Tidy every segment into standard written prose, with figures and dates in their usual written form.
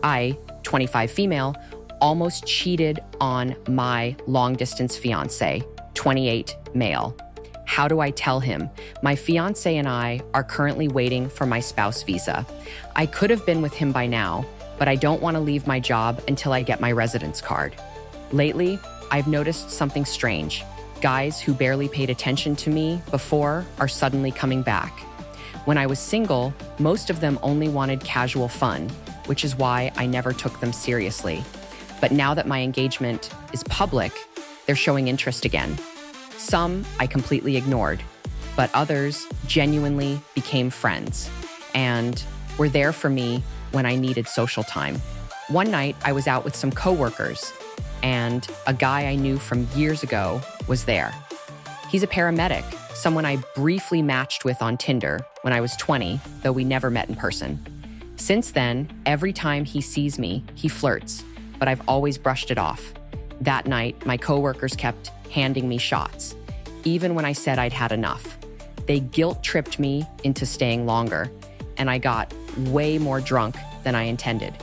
I, 25 female, almost cheated on my long-distance fiancé, 28 male. How do I tell him? My fiancé and I are currently waiting for my spouse visa. I could have been with him by now, but I don't want to leave my job until I get my residence card. Lately, I've noticed something strange. Guys who barely paid attention to me before are suddenly coming back. When I was single, most of them only wanted casual fun, which is why I never took them seriously. But now that my engagement is public, they're showing interest again. Some I completely ignored, but others genuinely became friends and were there for me when I needed social time. One night, I was out with some coworkers, and a guy I knew from years ago was there. He's a paramedic, someone I briefly matched with on Tinder when I was 20, though we never met in person. Since then, every time he sees me, he flirts, but I've always brushed it off. That night, my coworkers kept handing me shots, even when I said I'd had enough. They guilt-tripped me into staying longer, and I got way more drunk than I intended.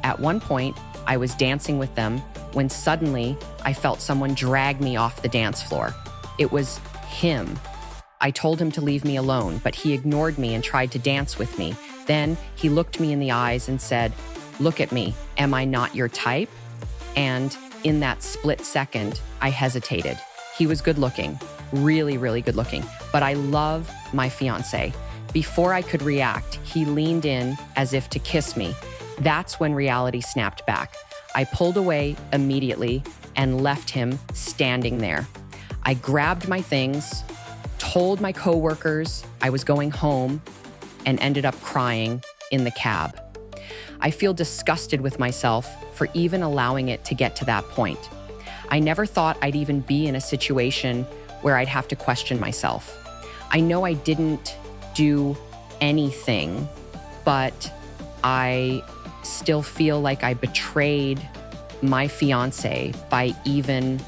At one point, I was dancing with them when suddenly I felt someone drag me off the dance floor. It was him. I told him to leave me alone, but he ignored me and tried to dance with me. Then he looked me in the eyes and said, "Look at me, am I not your type?" And in that split second, I hesitated. He was good looking, really, really good looking, but I love my fiancé. Before I could react, he leaned in as if to kiss me. That's when reality snapped back. I pulled away immediately and left him standing there. I grabbed my things, told my coworkers I was going home, and ended up crying in the cab. I feel disgusted with myself for even allowing it to get to that point. I never thought I'd even be in a situation where I'd have to question myself. I know I didn't do anything, but I still feel like I betrayed my fiancé by even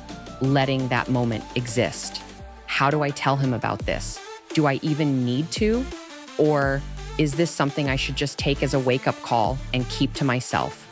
letting that moment exist. How do I tell him about this? Do I even need to? Or is this something I should just take as a wake-up call and keep to myself?